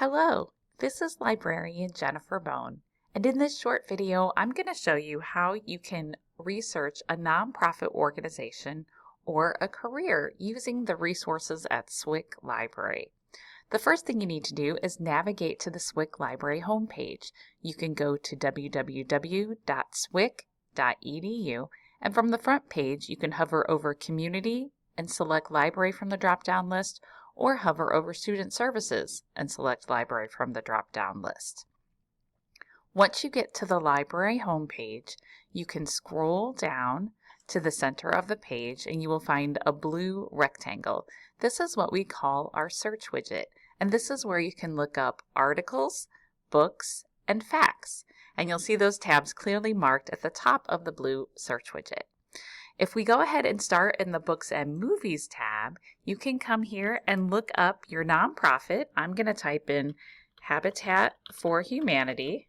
Hello, this is librarian Jennifer Bone, and in this short video, I'm going to show you how you can research a nonprofit organization or a career using the resources at SWIC Library. The first thing you need to do is navigate to the SWIC Library homepage. You can go to www.swic.edu, and from the front page, you can hover over Community and select Library from the drop-down list, or hover over Student Services and select Library from the drop-down list. Once you get to the library homepage, you can scroll down to the center of the page and you will find a blue rectangle. This is what we call our search widget, and this is where you can look up articles, books, and facts. And you'll see those tabs clearly marked at the top of the blue search widget. If we go ahead and start in the Books and Movies tab, you can come here and look up your nonprofit. I'm going to type in Habitat for Humanity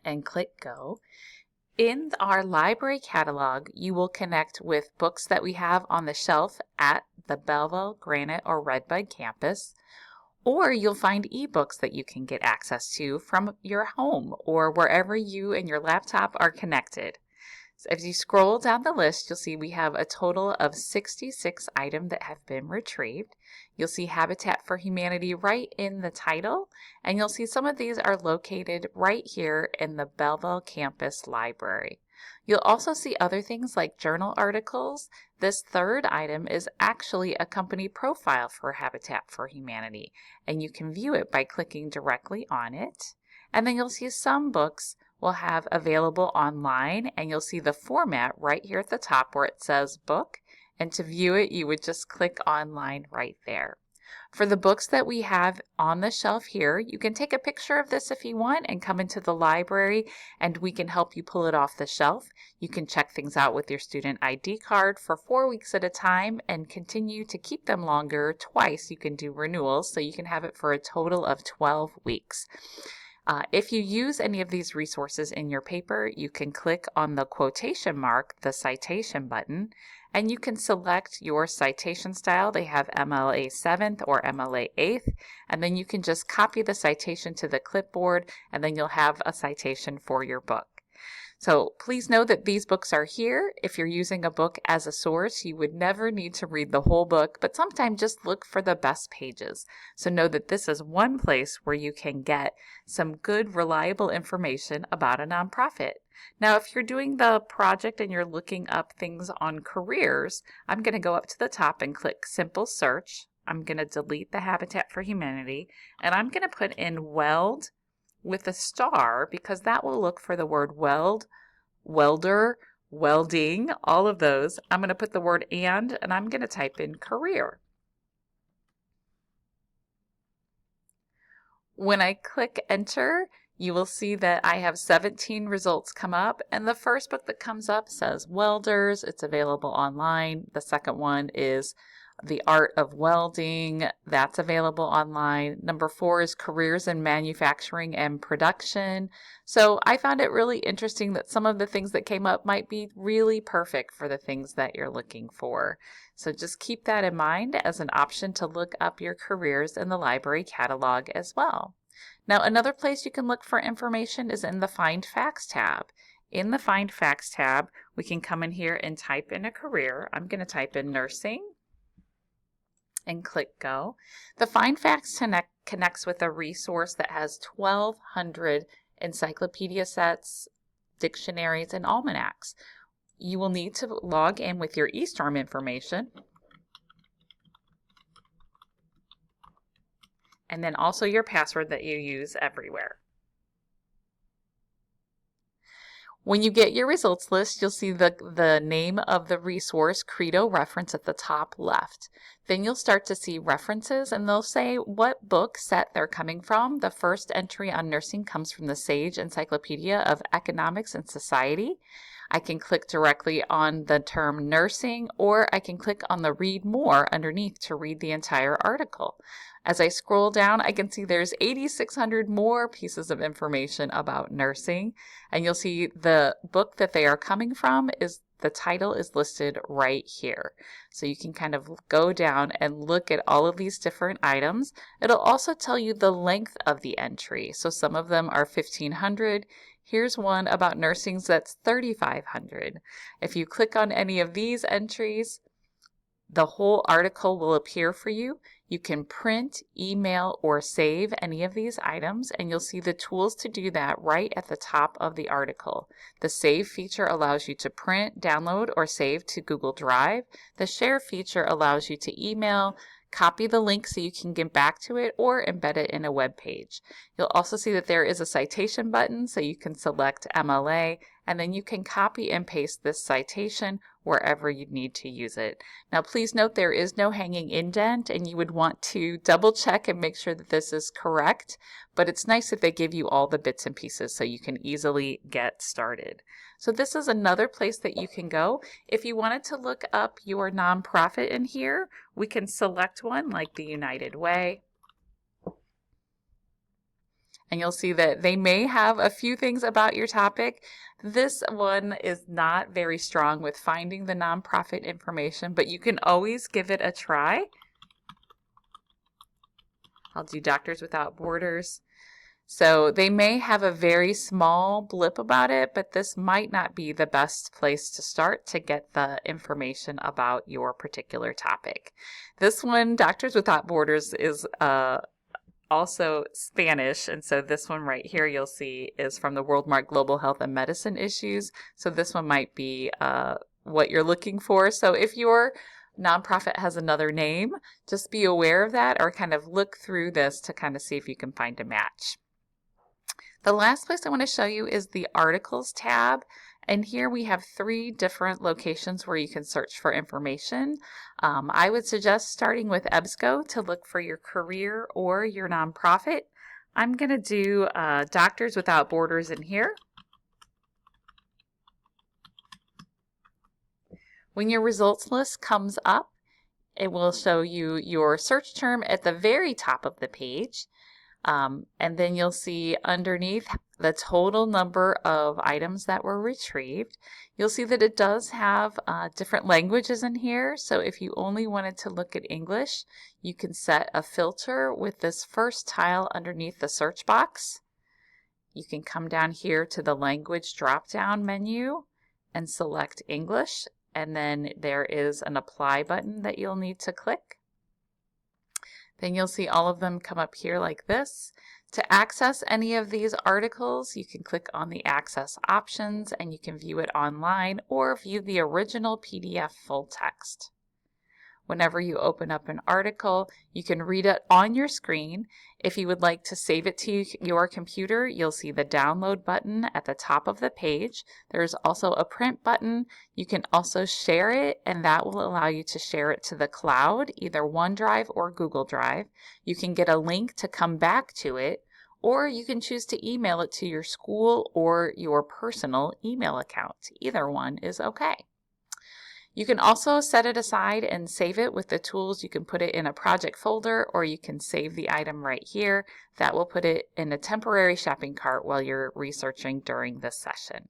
and click Go. In our library catalog, you will connect with books that we have on the shelf at the Belleville, Granite, or Redbud campus. Or you'll find ebooks that you can get access to from your home or wherever you and your laptop are connected. So as you scroll down the list, you'll see we have a total of 66 items that have been retrieved. You'll see Habitat for Humanity right in the title, and you'll see some of these are located right here in the Belleville Campus Library. You'll also see other things like journal articles. This third item is actually a company profile for Habitat for Humanity, and you can view it by clicking directly on it. And then you'll see some books will have available online, and you'll see the format right here at the top where it says book, and to view it you would just click online right there. For the books that we have on the shelf here, you can take a picture of this if you want and come into the library and we can help you pull it off the shelf. You can check things out with your student ID card for 4 weeks at a time and continue to keep them longer. Twice you can do renewals, so you can have it for a total of 12 weeks. If you use any of these resources in your paper, you can click on the quotation mark, the citation button, and you can select your citation style. They have MLA 7th or MLA 8th, and then you can just copy the citation to the clipboard, and then you'll have a citation for your book. So please know that these books are here. If you're using a book as a source, you would never need to read the whole book, but sometimes just look for the best pages. So know that this is one place where you can get some good, reliable information about a nonprofit. Now, if you're doing the project and you're looking up things on careers, I'm going to go up to the top and click Simple Search. I'm going to delete the Habitat for Humanity, and I'm going to put in weld with a star because that will look for the word weld, welder, welding, all of those. I'm going to put the word and I'm going to type in career. When I click enter, you will see that I have 17 results come up, and the first book that comes up says Welders. It's available online. The second one is The Art of Welding. That's available online. Number 4 is Careers in Manufacturing and Production. So I found it really interesting that some of the things that came up might be really perfect for the things that you're looking for. So just keep that in mind as an option to look up your careers in the library catalog as well. Now, another place you can look for information is in the Find Facts tab. In the Find Facts tab, we can come in here and type in a career. I'm going to type in nursing and click Go. The Find Facts connects with a resource that has 1,200 encyclopedia sets, dictionaries, and almanacs. You will need to log in with your eStorm information, and then also your password that you use everywhere. When you get your results list, you'll see the name of the resource, Credo Reference, at the top left. Then you'll start to see references, and they'll say what book set they're coming from. The first entry on nursing comes from the Sage Encyclopedia of Economics and Society. I can click directly on the term nursing, or I can click on the read more underneath to read the entire article. As I scroll down, I can see there's 8,600 more pieces of information about nursing, and you'll see the book that they are coming from is the title is listed right here. So you can kind of go down and look at all of these different items. It'll also tell you the length of the entry. So some of them are 1,500. Here's one about nursing that's 3,500. If you click on any of these entries, the whole article will appear for you. You can print, email, or save any of these items, and you'll see the tools to do that right at the top of the article. The Save feature allows you to print, download, or save to Google Drive. The Share feature allows you to email, copy the link so you can get back to it, or embed it in a web page. You'll also see that there is a citation button, so you can select MLA, and then you can copy and paste this citation wherever you need to use it. Now please note there is no hanging indent, and you would want to double check and make sure that this is correct, but it's nice if they give you all the bits and pieces so you can easily get started. So this is another place that you can go. If you wanted to look up your nonprofit in here, we can select one like the United Way. And you'll see that they may have a few things about your topic. This one is not very strong with finding the nonprofit information, but you can always give it a try. I'll do Doctors Without Borders. So they may have a very small blip about it, but this might not be the best place to start to get the information about your particular topic. This one, Doctors Without Borders, is also Spanish, and so this one right here you'll see is from the WorldMark Global Health and Medicine Issues. So this one might be what you're looking for. So if your nonprofit has another name, just be aware of that, or kind of look through this to kind of see if you can find a match. The last place I want to show you is the Articles tab. And here we have 3 different locations where you can search for information. I would suggest starting with EBSCO to look for your career or your nonprofit. I'm going to do Doctors Without Borders in here. When your results list comes up, it will show you your search term at the very top of the page. And then you'll see underneath the total number of items that were retrieved. You'll see that it does have different languages in here. So if you only wanted to look at English, you can set a filter with this first tile underneath the search box. You can come down here to the language drop-down menu and select English. And then there is an apply button that you'll need to click. Then you'll see all of them come up here like this. To access any of these articles, you can click on the Access options and you can view it online or view the original PDF full text. Whenever you open up an article, you can read it on your screen. If you would like to save it to your computer, you'll see the download button at the top of the page. There's also a print button. You can also share it, and that will allow you to share it to the cloud, either OneDrive or Google Drive. You can get a link to come back to it, or you can choose to email it to your school or your personal email account. Either one is okay. You can also set it aside and save it with the tools. You can put it in a project folder, or you can save the item right here. That will put it in a temporary shopping cart while you're researching during this session.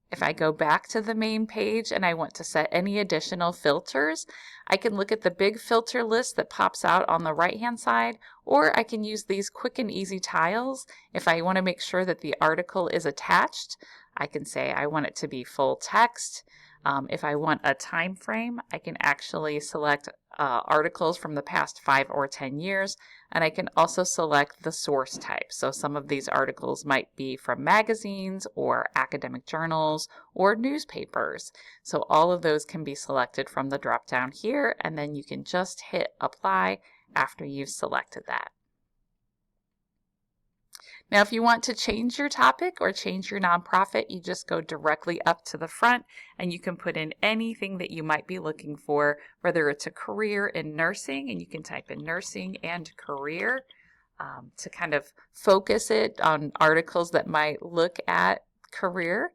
If I go back to the main page and I want to set any additional filters, I can look at the big filter list that pops out on the right-hand side, or I can use these quick and easy tiles. If I want to make sure that the article is attached, I can say I want it to be full text. If I want a time frame, I can actually select articles from the past 5 or 10 years, and I can also select the source type. So some of these articles might be from magazines or academic journals or newspapers. So all of those can be selected from the drop down here, and then you can just hit apply after you've selected that. Now, if you want to change your topic or change your nonprofit, you just go directly up to the front and you can put in anything that you might be looking for, whether it's a career in nursing, and you can type in nursing and career to kind of focus it on articles that might look at career,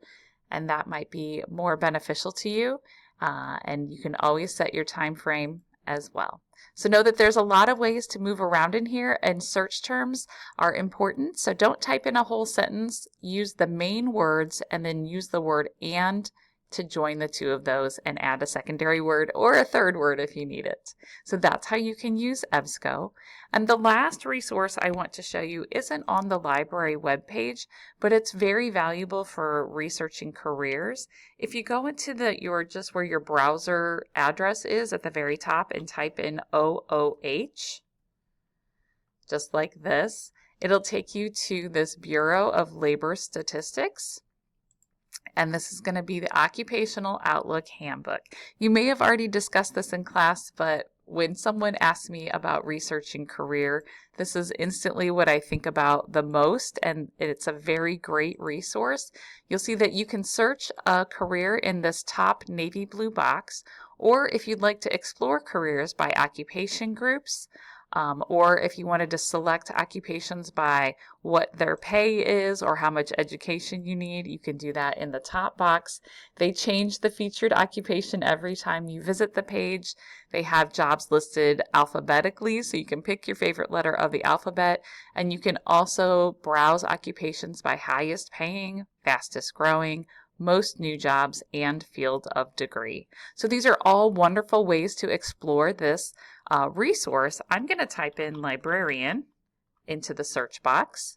and that might be more beneficial to you. And you can always set your time frame as well. So know that there's a lot of ways to move around in here, and search terms are important. So don't type in a whole sentence. Use the main words and then use the word "and" to join the two of those and add a secondary word or a third word if you need it. So that's how you can use EBSCO. And the last resource I want to show you isn't on the library webpage, but it's very valuable for researching careers. If you go into just where your browser address is at the very top and type in OOH, just like this, it'll take you to this Bureau of Labor Statistics. And this is going to be the Occupational Outlook Handbook. You may have already discussed this in class, but when someone asks me about researching career, this is instantly what I think about the most, and it's a very great resource. You'll see that you can search a career in this top navy blue box, or if you'd like to explore careers by occupation groups, or if you wanted to select occupations by what their pay is or how much education you need, you can do that in the top box. They change the featured occupation every time you visit the page. They have jobs listed alphabetically, so you can pick your favorite letter of the alphabet, and you can also browse occupations by highest paying, fastest growing, most new jobs, and field of degree. So these are all wonderful ways to explore this resource. I'm going to type in librarian into the search box.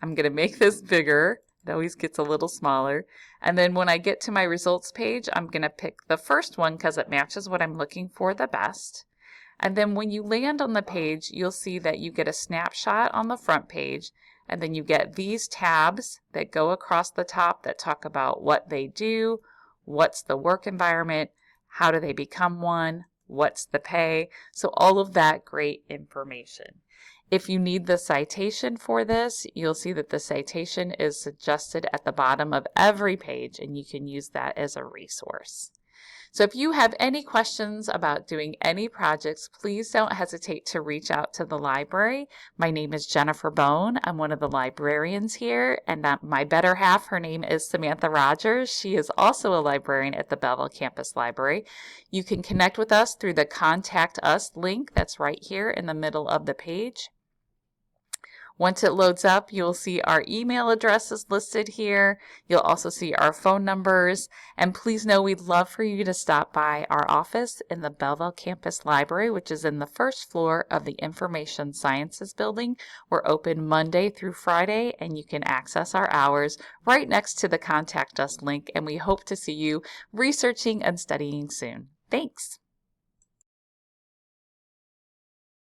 I'm going to make this bigger. It always gets a little smaller. And then when I get to my results page, I'm going to pick the first one because it matches what I'm looking for the best. And then when you land on the page, you'll see that you get a snapshot on the front page, and then you get these tabs that go across the top that talk about what they do, what's the work environment, how do they become one, what's the pay. So all of that great information. If you need the citation for this, you'll see that the citation is suggested at the bottom of every page, and you can use that as a resource. So if you have any questions about doing any projects, please don't hesitate to reach out to the library. My name is Jennifer Bone. I'm one of the librarians here, and my better half, her name is Samantha Rogers. She is also a librarian at the Belleville Campus Library. You can connect with us through the Contact Us link that's right here in the middle of the page. Once it loads up, you'll see our email addresses listed here. You'll also see our phone numbers. And please know we'd love for you to stop by our office in the Belleville Campus Library, which is in the first floor of the Information Sciences Building. We're open Monday through Friday, and you can access our hours right next to the Contact Us link. And we hope to see you researching and studying soon. Thanks.